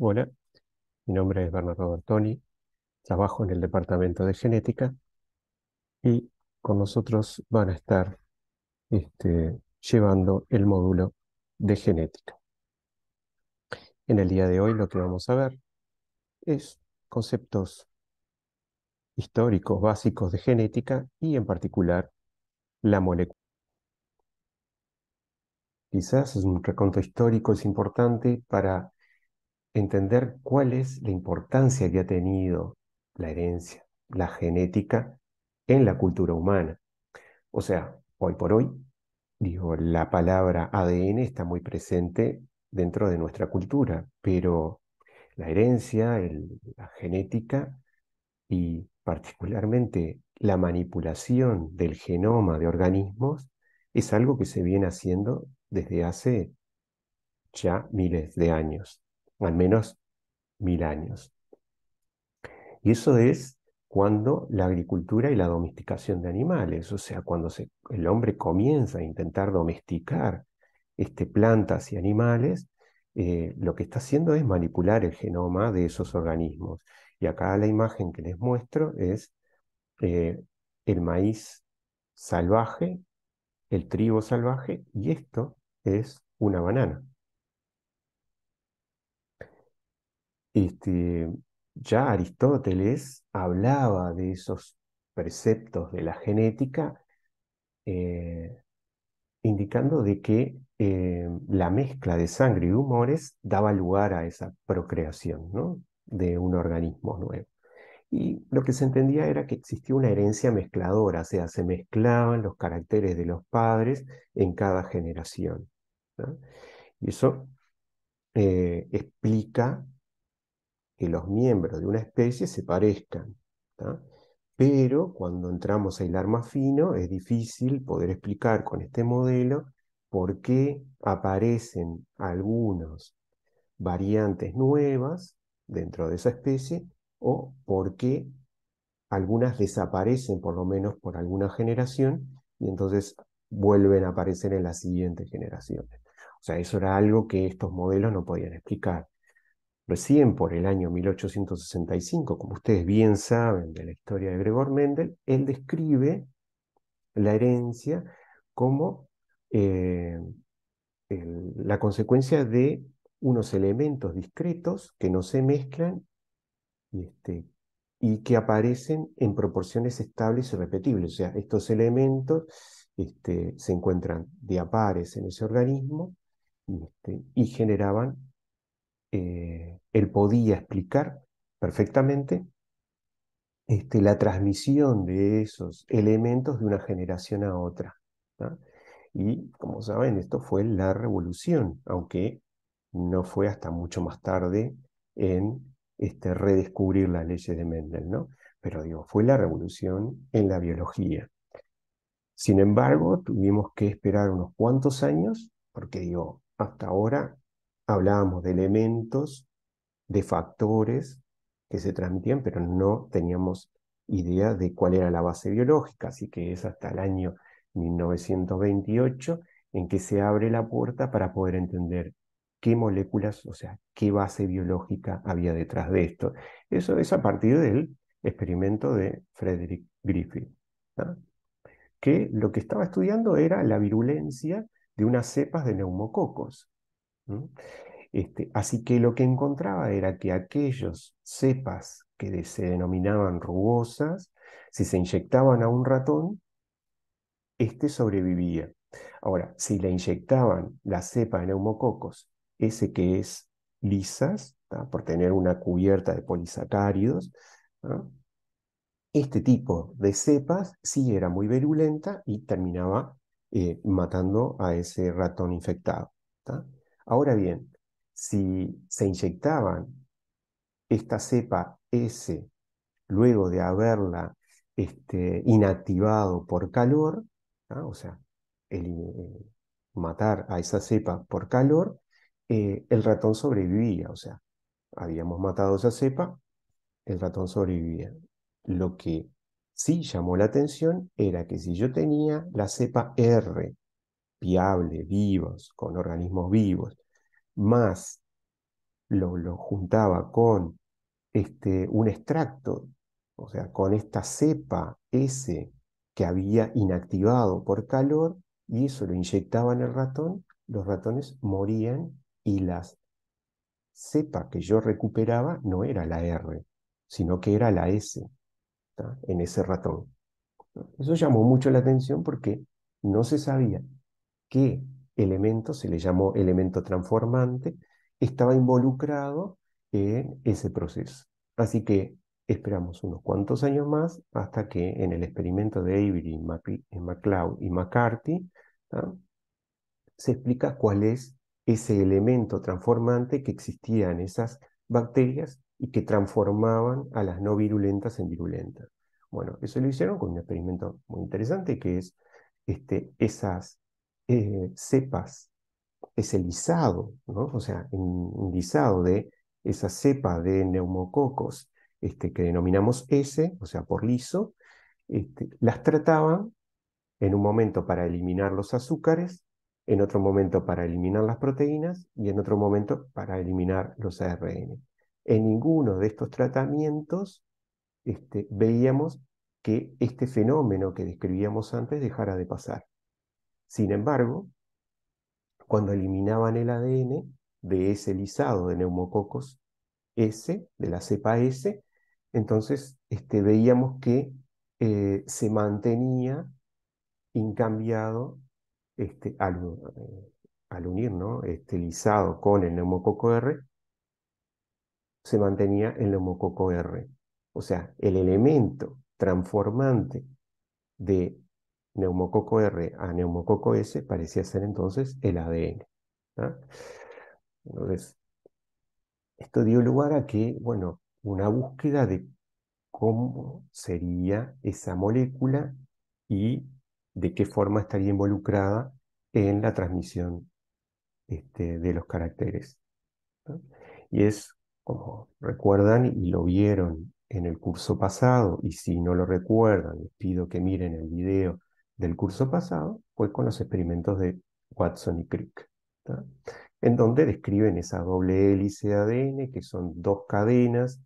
Hola, mi nombre es Bernardo Bertoni, trabajo en el departamento de genética y con nosotros van a estar llevando el módulo de genética. En el día de hoy lo que vamos a ver es conceptos históricos básicos de genética y en particular la molécula. Quizás un reconto histórico es importante para entender cuál es la importancia que ha tenido la herencia, la genética en la cultura humana. O sea, hoy por hoy, digo, la palabra ADN está muy presente dentro de nuestra cultura, pero la herencia, la genética y particularmente la manipulación del genoma de organismos es algo que se viene haciendo desde hace ya miles de años, al menos 1000 años. Y eso es cuando la agricultura y la domesticación de animales, o sea, cuando el hombre comienza a intentar domesticar plantas y animales, lo que está haciendo es manipular el genoma de esos organismos. Y acá la imagen que les muestro es eh, el maíz salvaje, el trigo salvaje, y esto es una banana. Este, ya Aristóteles hablaba de esos preceptos de la genética, eh, indicando de que la mezcla de sangre y humores daba lugar a esa procreación, ¿no?, de un organismo nuevo. Y lo que se entendía era que existía una herencia mezcladora, o sea, se mezclaban los caracteres de los padres en cada generación, ¿no? Y eso explica que los miembros de una especie se parezcan, ¿tá? Pero cuando entramos a hilar más fino, es difícil poder explicar con este modelo por qué aparecen algunas variantes nuevas dentro de esa especie o por qué algunas desaparecen por lo menos por alguna generación y entonces vuelven a aparecer en las siguientes generaciones. O sea, eso era algo que estos modelos no podían explicar. Recién por el año 1865, como ustedes bien saben de la historia de Gregor Mendel, él describe la herencia como eh, la consecuencia de unos elementos discretos que no se mezclan y, y que aparecen en proporciones estables y repetibles. O sea, estos elementos se encuentran de a pares en ese organismo y generaban él podía explicar perfectamente la transmisión de esos elementos de una generación a otra, ¿tá? Y como saben, esto fue la revolución, aunque no fue hasta mucho más tarde en redescubrir las leyes de Mendel, ¿no? Pero digo, fue la revolución en la biología. Sin embargo, tuvimos que esperar unos cuantos años, porque digo, hasta ahora hablábamos de elementos, de factores que se transmitían, pero no teníamos idea de cuál era la base biológica, así que es hasta el año 1928 en que se abre la puerta para poder entender qué moléculas, o sea, qué base biológica había detrás de esto. Eso es a partir del experimento de Frederick Griffith, ¿no?, que lo que estaba estudiando era la virulencia de unas cepas de neumococos. ¿No? Así que lo que encontraba era que aquellos cepas que se denominaban rugosas, si se inyectaban a un ratón, este sobrevivía. Ahora, si le inyectaban la cepa de neumococos, ese que es lisas, ¿tá?, por tener una cubierta de polisacáridos, ¿no?, este tipo de cepas sí era muy virulenta y terminaba matando a ese ratón infectado, ¿tá? Ahora bien, si se inyectaban esta cepa S luego de haberla inactivado por calor, ¿tá?, o sea, matar a esa cepa por calor, el ratón sobrevivía, o sea, habíamos matado esa cepa, el ratón sobrevivía. Lo que sí llamó la atención era que si yo tenía la cepa R viable, vivos, con organismos vivos, más lo juntaba con un extracto, o sea, con esta cepa S que había inactivado por calor, y eso lo inyectaba en el ratón, los ratones morían y las cepa que yo recuperaba no era la R, sino que era la S, ¿tá? En ese ratón. Eso llamó mucho la atención porque no se sabía qué elemento, se le llamó elemento transformante, estaba involucrado en ese proceso. Así que esperamos unos cuantos años más hasta que en el experimento de Avery, MacLeod y McCarthy, ¿tá? Se explica cuál es ese elemento transformante que existía en esas bacterias y que transformaban a las no virulentas en virulentas. Bueno, eso lo hicieron con un experimento muy interesante que es esas cepas, ese lisado, ¿no? O sea, un lisado de esa cepa de neumococos que denominamos S, o sea, por liso, las trataban en un momento para eliminar los azúcares, en otro momento para eliminar las proteínas y en otro momento para eliminar los ARN. En ninguno de estos tratamientos veíamos que este fenómeno que describíamos antes dejara de pasar. Sin embargo, cuando eliminaban el ADN de ese lisado de neumococos S, de la cepa S, entonces veíamos que se mantenía incambiado al unir, ¿no? Lisado con el neumococo R, se mantenía el neumococo R. O sea, el elemento transformante de neumococo R a neumococo S parecía ser entonces el ADN. ¿Ah? Entonces, esto dio lugar a que, bueno, una búsqueda de cómo sería esa molécula y de qué forma estaría involucrada en la transmisión de los caracteres, ¿no? Y es, como recuerdan y lo vieron en el curso pasado, y si no lo recuerdan, les pido que miren el video del curso pasado, fue con los experimentos de Watson y Crick, ¿tá? En donde describen esa doble hélice de ADN, que son dos cadenas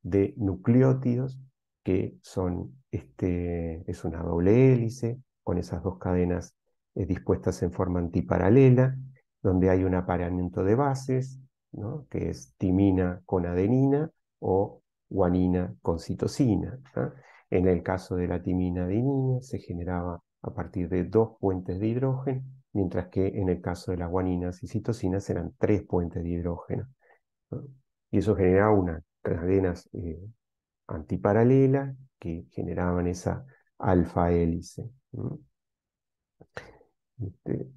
de nucleótidos, que son, es una doble hélice, con esas dos cadenas dispuestas en forma antiparalela, donde hay un apareamiento de bases, ¿no? Que es timina con adenina o guanina con citosina, ¿tá? En el caso de la timina adenina se generaba a partir de dos puentes de hidrógeno, mientras que en el caso de las guaninas y citosinas eran tres puentes de hidrógeno, ¿no? Y eso generaba unas cadenas antiparalelas que generaban esa alfa hélice, ¿no? Este,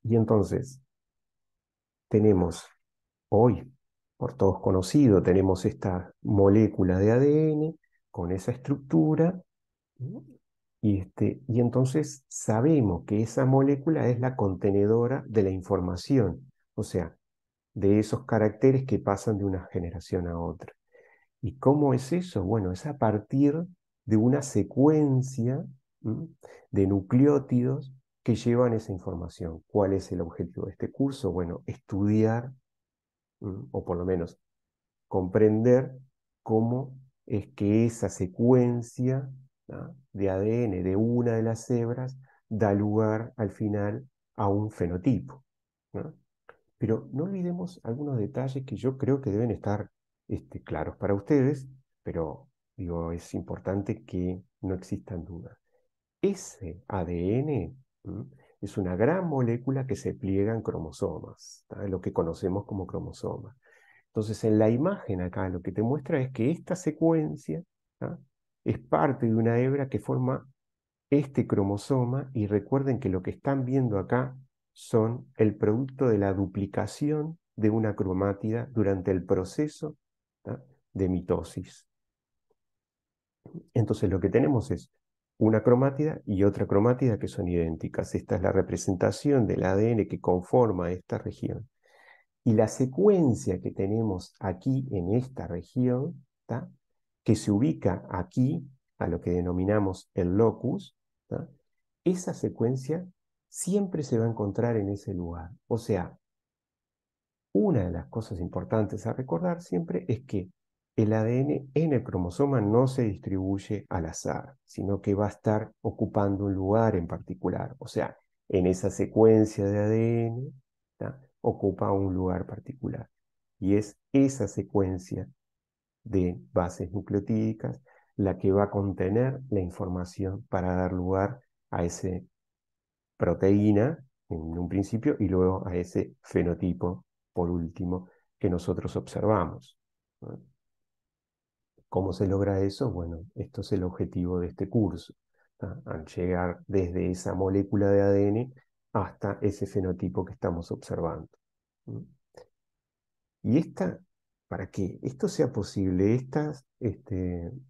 y entonces tenemos hoy, por todos conocido, tenemos esta molécula de ADN con esa estructura, ¿no? Y entonces sabemos que esa molécula es la contenedora de la información, o sea, de esos caracteres que pasan de una generación a otra. ¿Y cómo es eso? Bueno, es a partir de una secuencia, ¿m?, de nucleótidos que llevan esa información. ¿Cuál es el objetivo de este curso? Bueno, estudiar, o por lo menos comprender cómo es que esa secuencia, ¿no?, de ADN de una de las cebras da lugar al final a un fenotipo, ¿no? Pero no olvidemos algunos detalles que yo creo que deben estar claros para ustedes, pero digo, es importante que no existan dudas. Ese ADN, es una gran molécula que se pliega en cromosomas, ¿tá?, lo que conocemos como cromosomas. Entonces, en la imagen acá lo que te muestra es que esta secuencia, ¿tá?, es parte de una hebra que forma este cromosoma, y recuerden que lo que están viendo acá son el producto de la duplicación de una cromátida durante el proceso, ¿tá?, de mitosis. Entonces lo que tenemos es una cromátida y otra cromátida que son idénticas. Esta es la representación del ADN que conforma esta región. Y la secuencia que tenemos aquí en esta región, ¿tá?, que se ubica aquí, a lo que denominamos el locus, ¿tá?, esa secuencia siempre se va a encontrar en ese lugar. O sea, Una de las cosas importantes a recordar siempre es que el ADN en el cromosoma no se distribuye al azar, sino que va a estar ocupando un lugar en particular. O sea, en esa secuencia de ADN, ¿tá? Ocupa un lugar particular. Y es esa secuencia de bases nucleotídicas la que va a contener la información para dar lugar a esa proteína en un principio y luego a ese fenotipo por último que nosotros observamos, ¿no? ¿Cómo se logra eso? Bueno, esto es el objetivo de este curso, ¿tá? Al llegar desde esa molécula de ADN hasta ese fenotipo que estamos observando, ¿no? Y para que esto sea posible, estas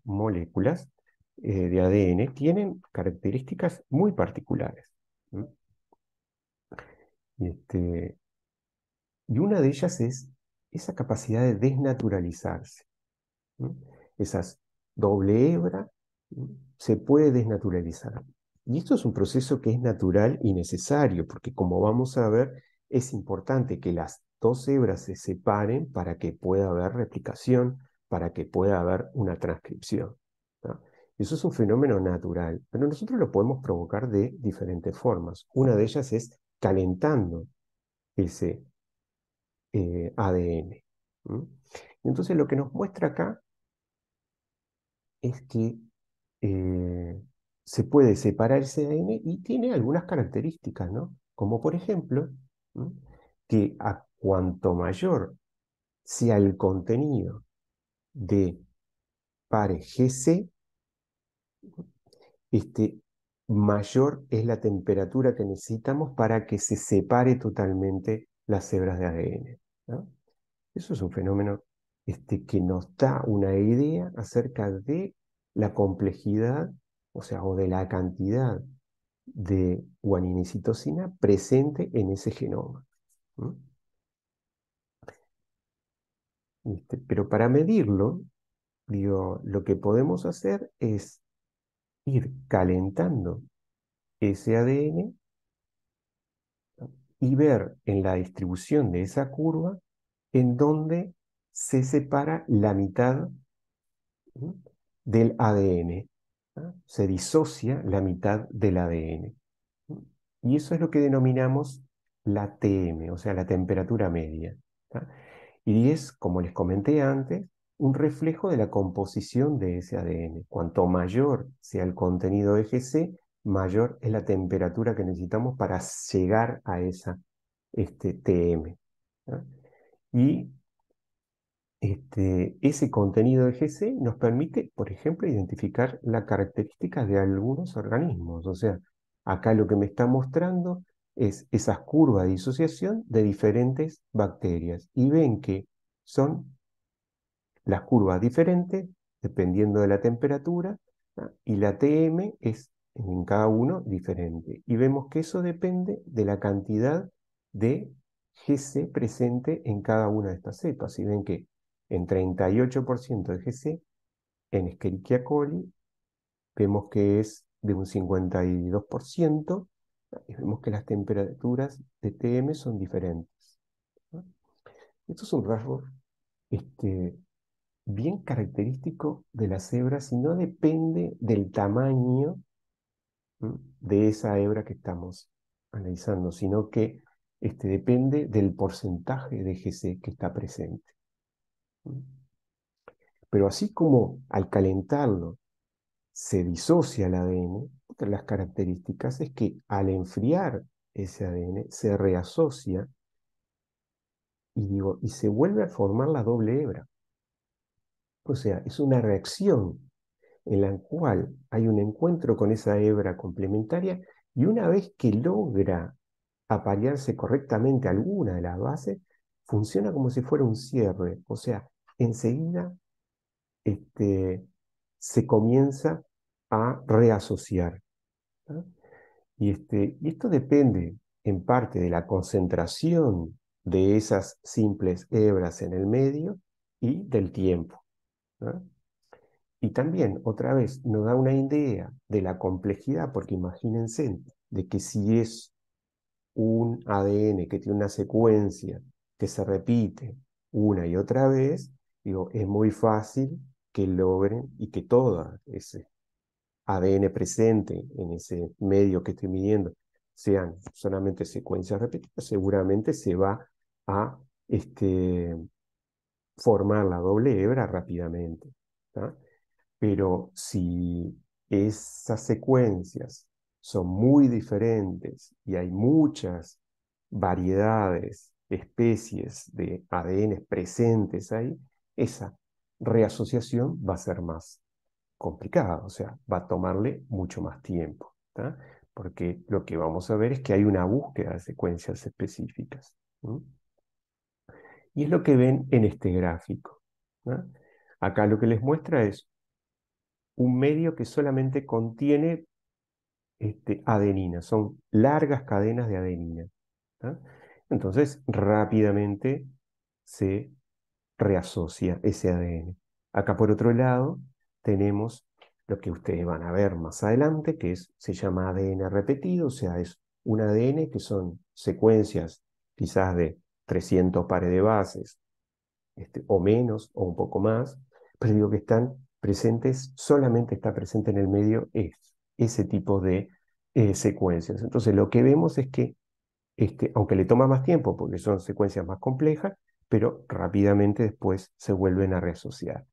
moléculas de ADN tienen características muy particulares, ¿no? Y, y una de ellas es esa capacidad de desnaturalizarse, ¿no? Esas doble hebra, ¿no? Se puede desnaturalizar. Y esto es un proceso que es natural y necesario, porque como vamos a ver, es importante que las dos hebras se separen para que pueda haber replicación, para que pueda haber una transcripción, ¿no? Eso es un fenómeno natural, pero nosotros lo podemos provocar de diferentes formas. Una de ellas es calentando ese ADN. ¿Mm? Entonces lo que nos muestra acá es que eh, se puede separar ese ADN y tiene algunas características, ¿no? Como por ejemplo, ¿m? Que a cuanto mayor sea el contenido de pares GC, mayor es la temperatura que necesitamos para que se separe totalmente las hebras de ADN, ¿no? Eso es un fenómeno que nos da una idea acerca de la complejidad, o sea, o de la cantidad de guaninicitosina presente en ese genoma, ¿no? Pero para medirlo, digo, lo que podemos hacer es ir calentando ese ADN, ¿no? Y ver en la distribución de esa curva en dónde se separa la mitad, ¿no? Del ADN, ¿no? Se disocia la mitad del ADN, ¿no? Y eso es lo que denominamos la TM, o sea, la temperatura media, ¿tá? Y es, como les comenté antes, un reflejo de la composición de ese ADN. Cuanto mayor sea el contenido de GC, mayor es la temperatura que necesitamos para llegar a esa TM, ¿tá? Y ese contenido de GC nos permite, por ejemplo, identificar las características de algunos organismos. O sea, acá lo que me está mostrando es esas curvas de disociación de diferentes bacterias. Y ven que son las curvas diferentes dependiendo de la temperatura, ¿tá? Y la TM es en cada uno diferente. Y vemos que eso depende de la cantidad de GC presente en cada una de estas cepas. Y ven que en 38% de GC en Escherichia coli vemos que es de un 52%, y vemos que las temperaturas de TM son diferentes, ¿no? Esto es un rasgo este, bien característico de las hebras y no depende del tamaño, ¿m? De esa hebra que estamos analizando, sino que depende del porcentaje de GC que está presente, ¿m? Pero así como al calentarlo se disocia el ADN, otra de las características es que al enfriar ese ADN se reasocia y se vuelve a formar la doble hebra. O sea, es una reacción en la cual hay un encuentro con esa hebra complementaria y una vez que logra aparearse correctamente alguna de las bases, funciona como si fuera un cierre. O sea, enseguida este, se comienza a reasociar, ¿no? Y esto depende en parte de la concentración de esas simples hebras en el medio y del tiempo, ¿no? Y también, otra vez, nos da una idea de la complejidad, porque imagínense de que si es un ADN que tiene una secuencia que se repite una y otra vez, digo, es muy fácil que logren y que todo ese ADN presente en ese medio que estoy midiendo sean solamente secuencias repetidas, seguramente se va a formar la doble hebra rápidamente. ¿Tá? Pero si esas secuencias son muy diferentes y hay muchas variedades, especies de ADN presentes ahí, esa reasociación va a ser más complicada, o sea, va a tomarle mucho más tiempo, ¿tá? Porque lo que vamos a ver es que hay una búsqueda de secuencias específicas. ¿Mm? Y es lo que ven en este gráfico. ¿No? Acá lo que les muestra es un medio que solamente contiene adenina, son largas cadenas de adenina. ¿Tá? Entonces, rápidamente se reasocia ese ADN. Acá por otro lado, tenemos lo que ustedes van a ver más adelante, que se llama ADN repetido, o sea, es un ADN que son secuencias quizás de 300 pares de bases, o menos, o un poco más, pero digo que están presentes, solamente está presente en el medio ese tipo de secuencias. Entonces, lo que vemos es que, aunque le toma más tiempo, porque son secuencias más complejas, pero rápidamente después se vuelven a reasociar.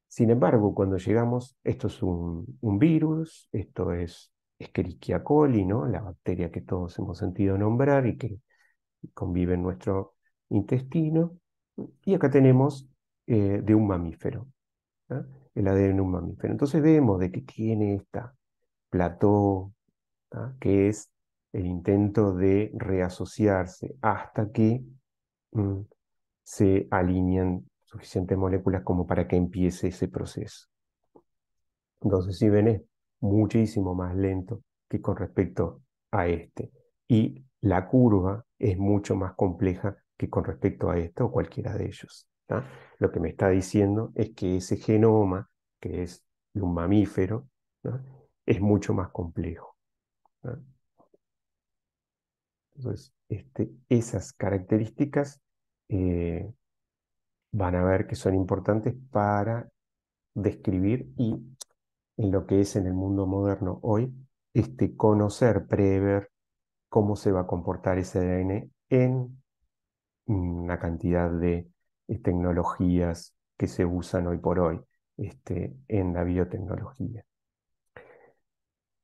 Sin embargo, cuando llegamos, esto es un virus, esto es Escherichia coli, ¿no? La bacteria que todos hemos sentido nombrar y que convive en nuestro intestino. Y acá tenemos de un mamífero, ¿ah? El ADN de un mamífero. Entonces vemos de que tiene esta plató, ¿ah? Que es el intento de reasociarse hasta que mm, se alinean suficientes moléculas como para que empiece ese proceso. Entonces, si ven, es muchísimo más lento que con respecto a este. Y la curva es mucho más compleja que con respecto a esto o cualquiera de ellos. ¿Tá? Lo que me está diciendo es que ese genoma, que es de un mamífero, ¿no? Es mucho más complejo. ¿Tá? Entonces, esas características eh, van a ver que son importantes para describir y en lo que es en el mundo moderno hoy, conocer, prever cómo se va a comportar ese ADN en una cantidad de tecnologías que se usan hoy por hoy en la biotecnología.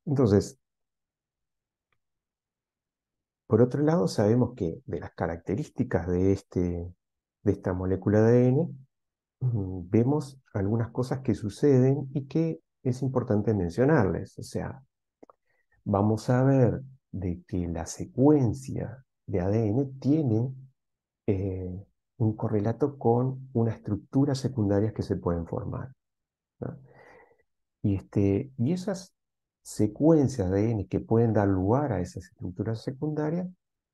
Entonces, por otro lado, sabemos que de las características de esta molécula de ADN, vemos algunas cosas que suceden y que es importante mencionarles. O sea, vamos a ver de que la secuencia de ADN tiene eh, un correlato con unas estructuras secundarias que se pueden formar. ¿No? Y esas secuencias de ADN que pueden dar lugar a esas estructuras secundarias,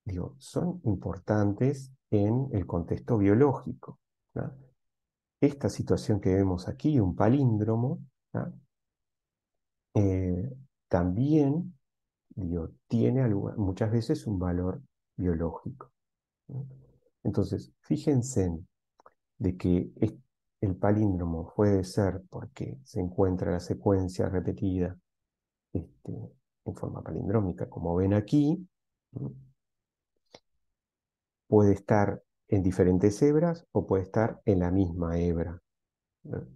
digo, son importantes en el contexto biológico. ¿No? Esta situación que vemos aquí, un palíndromo, ¿no? eh, también digo, tiene muchas veces un valor biológico. ¿No? Entonces, fíjense en de que el palíndromo puede ser porque se encuentra la secuencia repetida en forma palindrómica, como ven aquí, ¿no? Puede estar en diferentes hebras o puede estar en la misma hebra. ¿No?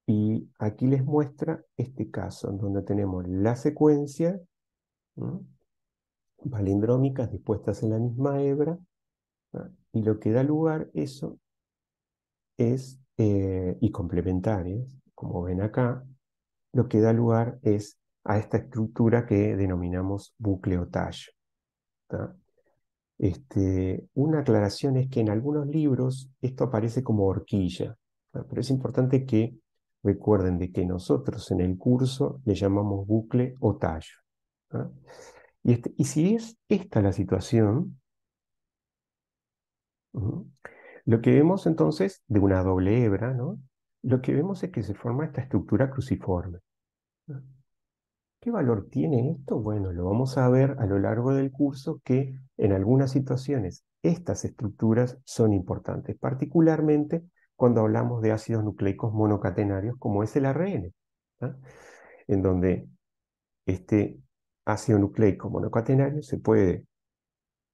Y aquí les muestra este caso, en donde tenemos la secuencia, ¿no? Palindrómicas dispuestas en la misma hebra, ¿no? Y lo que da lugar eso y complementarias, como ven acá, lo que da lugar es a esta estructura que denominamos bucle tallo. ¿Tá? Una aclaración es que en algunos libros esto aparece como horquilla, ¿tá? Pero es importante que recuerden de que nosotros en el curso le llamamos bucle o tallo. ¿Tá? Y si es esta la situación, ujú, lo que vemos entonces de una doble hebra, ¿no? Lo que vemos es que se forma esta estructura cruciforme. ¿No? ¿Qué valor tiene esto? Bueno, lo vamos a ver a lo largo del curso que en algunas situaciones estas estructuras son importantes, particularmente cuando hablamos de ácidos nucleicos monocatenarios como es el ARN, ¿ah? En donde este ácido nucleico monocatenario se puede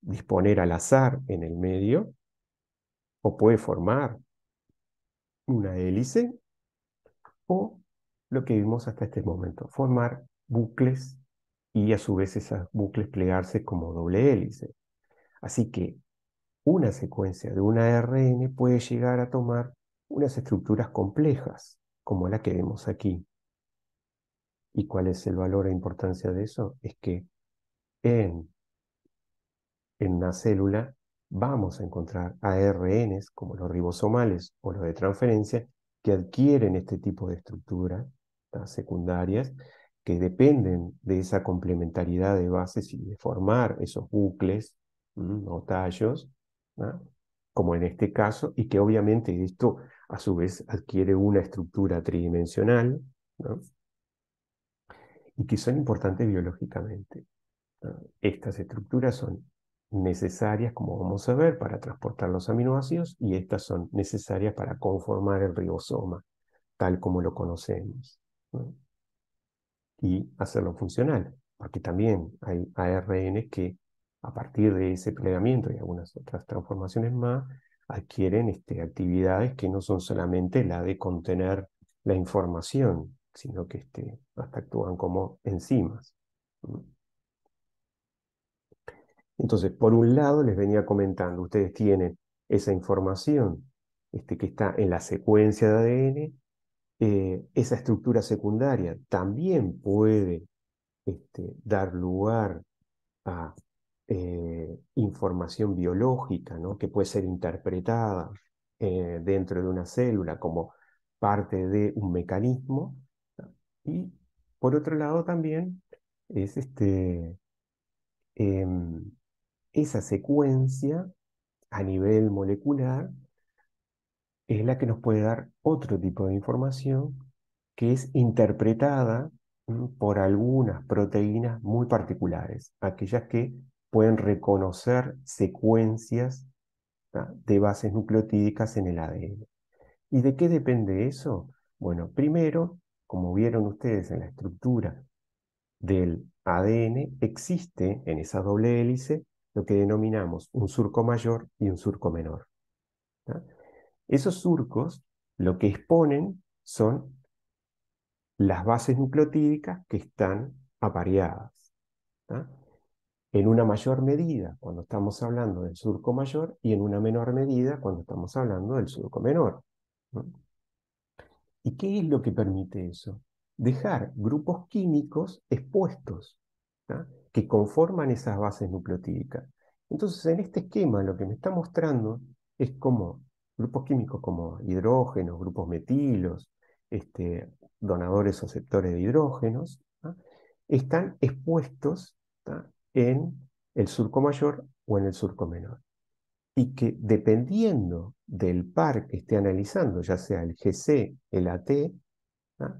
disponer al azar en el medio o puede formar una hélice o lo que vimos hasta este momento, formar bucles y a su vez esas bucles plegarse como doble hélice. Así que una secuencia de un ARN puede llegar a tomar unas estructuras complejas, como la que vemos aquí. ¿Y cuál es el valor e importancia de eso? Es que en en una célula vamos a encontrar ARNs como los ribosomales o los de transferencia que adquieren este tipo de estructuras secundarias que dependen de esa complementariedad de bases y de formar esos bucles o tallos, ¿no? Como en este caso, y que obviamente esto a su vez adquiere una estructura tridimensional, ¿no? Y que son importantes biológicamente. Estas estructuras son necesarias, como vamos a ver, para transportar los aminoácidos y estas son necesarias para conformar el ribosoma, tal como lo conocemos, ¿no? Y hacerlo funcional, porque también hay ARN que a partir de ese plegamiento y algunas otras transformaciones más, adquieren actividades que no son solamente la de contener la información, sino que hasta actúan como enzimas. Entonces, por un lado, les venía comentando, ustedes tienen esa información que está en la secuencia de ADN, esa estructura secundaria también puede dar lugar a información biológica, ¿no? Que puede ser interpretada dentro de una célula como parte de un mecanismo. ¿No? Y por otro lado también es em, esa secuencia a nivel molecular es la que nos puede dar otro tipo de información que es interpretada por algunas proteínas muy particulares, aquellas que pueden reconocer secuencias de bases nucleotídicas en el ADN. ¿Y de qué depende eso? Bueno, primero, como vieron ustedes en la estructura del ADN, existe en esa doble hélice lo que denominamos un surco mayor y un surco menor. ¿Tá? Esos surcos lo que exponen son las bases nucleotídicas que están apareadas. ¿Tá? En una mayor medida cuando estamos hablando del surco mayor y en una menor medida cuando estamos hablando del surco menor, ¿no? ¿Y qué es lo que permite eso? Dejar grupos químicos expuestos, ¿tá? Que conforman esas bases nucleotídicas. Entonces, en este esquema lo que me está mostrando es cómo grupos químicos como hidrógenos, grupos metilos, donadores o aceptores de hidrógenos, ¿tá? Están expuestos, ¿tá? En el surco mayor o en el surco menor y que dependiendo del par que esté analizando, ya sea el GC, el AT, ¿ah?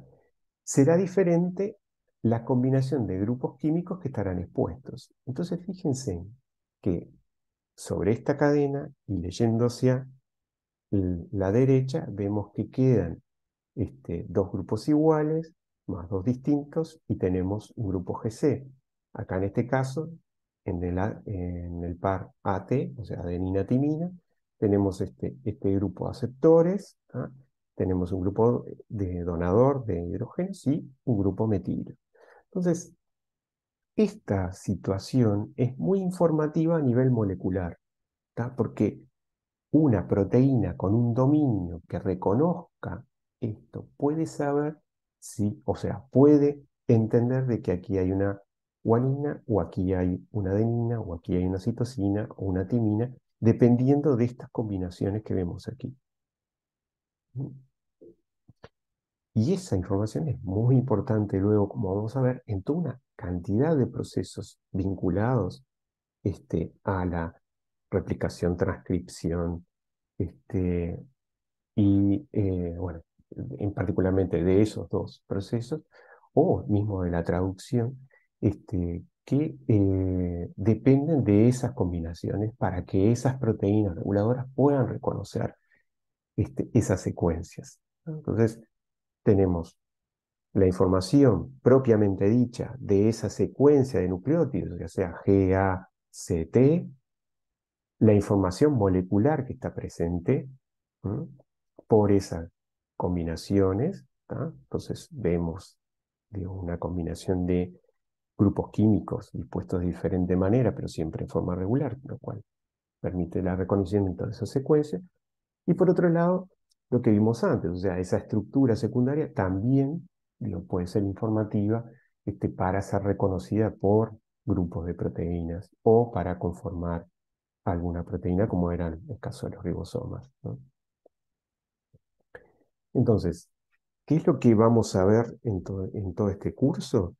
Será diferente la combinación de grupos químicos que estarán expuestos. Entonces fíjense que sobre esta cadena y leyendo hacia la derecha, vemos que quedan dos grupos iguales, más dos distintos, y tenemos un grupo GC. Acá en este caso, en el par AT, o sea, adenina-timina, tenemos este grupo de aceptores, ¿ah? Tenemos un grupo de donador de hidrógenos y un grupo metilo. Entonces, esta situación es muy informativa a nivel molecular, ¿tá? Porque una proteína con un dominio que reconozca esto puede saber si, o sea, puede entender de que aquí hay una guanina o aquí hay una adenina o aquí hay una citosina o una timina, dependiendo de estas combinaciones que vemos aquí. Y esa información es muy importante luego, como vamos a ver, en toda una cantidad de procesos vinculados a la replicación, transcripción, este, y bueno, en particularmente de esos dos procesos, o mismo de la traducción, que dependen de esas combinaciones para que esas proteínas reguladoras puedan reconocer esas secuencias, ¿no? Entonces, tenemos la información propiamente dicha de esa secuencia de nucleótidos, ya sea GACT, la información molecular que está presente, ¿no?, por esas combinaciones, ¿tá? Entonces vemos, digo, una combinación de grupos químicos dispuestos de diferente manera, pero siempre en forma regular, lo cual permite el reconocimiento de esa secuencia. Y por otro lado, lo que vimos antes, o sea, esa estructura secundaria también, digo, puede ser informativa, para ser reconocida por grupos de proteínas o para conformar alguna proteína, como era el caso de los ribosomas, ¿no? Entonces, ¿qué es lo que vamos a ver en todo este curso?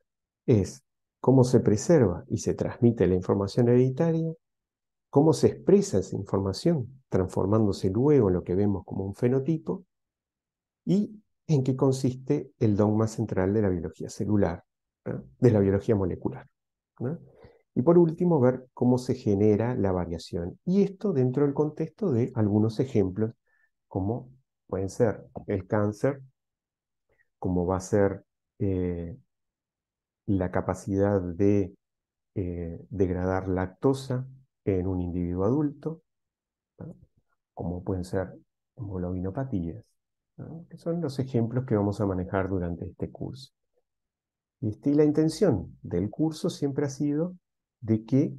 Es cómo se preserva y se transmite la información hereditaria, cómo se expresa esa información, transformándose luego en lo que vemos como un fenotipo, y en qué consiste el dogma central de la biología celular, ¿no?, de la biología molecular, ¿no? Y por último, ver cómo se genera la variación. Y esto dentro del contexto de algunos ejemplos, como pueden ser el cáncer, como va a ser eh, la capacidad de degradar lactosa en un individuo adulto, ¿no?, como pueden ser hemoglobinopatías, ¿no?, que son los ejemplos que vamos a manejar durante este curso. Y la intención del curso siempre ha sido de que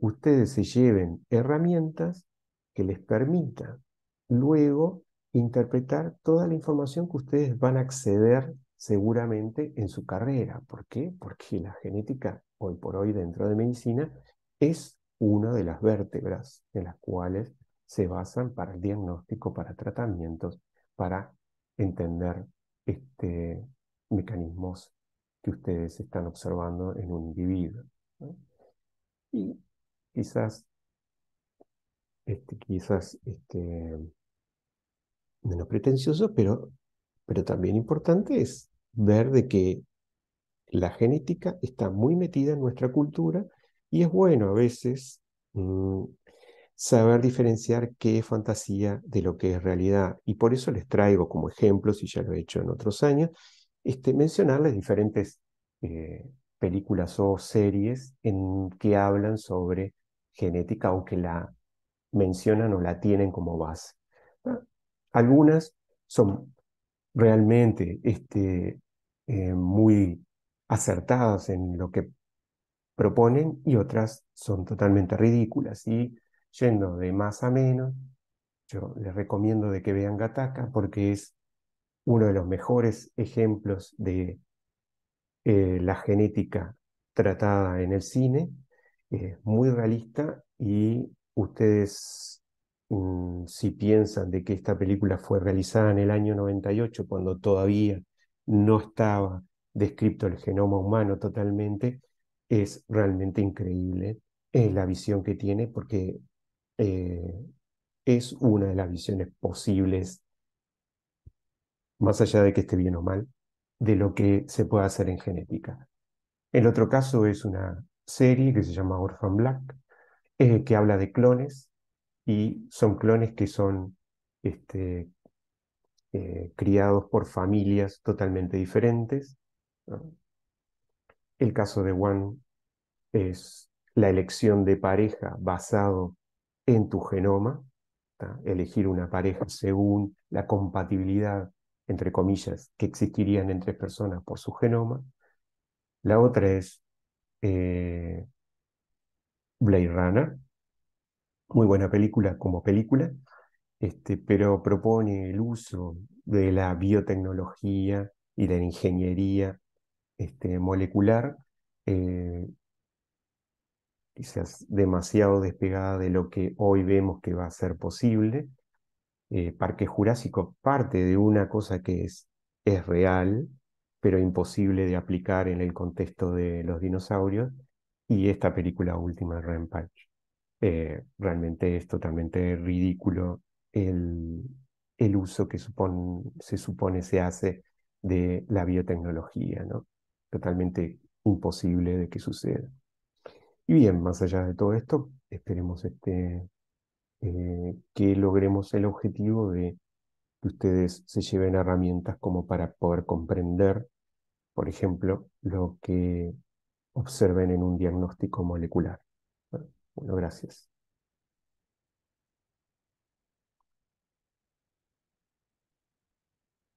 ustedes se lleven herramientas que les permitan luego interpretar toda la información que ustedes van a acceder seguramente en su carrera. ¿Por qué? Porque la genética, hoy por hoy dentro de medicina, es una de las vértebras en las cuales se basan para el diagnóstico, para tratamientos, para entender mecanismos que ustedes están observando en un individuo, ¿no? Y quizás, menos pretencioso, pero también importante es ver de que la genética está muy metida en nuestra cultura y es bueno a veces saber diferenciar qué es fantasía de lo que es realidad. Y por eso les traigo como ejemplos, y ya lo he hecho en otros años, mencionarles diferentes películas o series en que hablan sobre genética, aunque la mencionan o la tienen como base, ¿no? Algunas son realmente muy acertadas en lo que proponen y otras son totalmente ridículas. Y yendo de más a menos, yo les recomiendo de que vean Gattaca porque es uno de los mejores ejemplos de la genética tratada en el cine. Muy realista y ustedes, si piensan de que esta película fue realizada en el año 98, cuando todavía no estaba descrito el genoma humano totalmente, es realmente increíble la visión que tiene porque eh, es una de las visiones posibles, más allá de que esté bien o mal, de lo que se puede hacer en genética. El otro caso es una serie que se llama Orphan Black, que habla de clones, y son clones que son este, criados por familias totalmente diferentes, ¿no? El caso de One es la elección de pareja basado en tu genoma, ¿tá? Elegir una pareja según la compatibilidad, entre comillas, que existirían entre personas por su genoma. La otra es eh, Blade Runner, muy buena película como película, pero propone el uso de la biotecnología y de la ingeniería molecular, eh, quizás demasiado despegada de lo que hoy vemos que va a ser posible. Parque Jurásico parte de una cosa que es real, pero imposible de aplicar en el contexto de los dinosaurios, y esta película última, Rampage. Realmente es totalmente ridículo el, el uso que se supone se hace de la biotecnología, ¿no? Totalmente imposible de que suceda. Y bien, más allá de todo esto, esperemos que logremos el objetivo de que ustedes se lleven herramientas como para poder comprender, por ejemplo, lo que observen en un diagnóstico molecular. Bueno, gracias.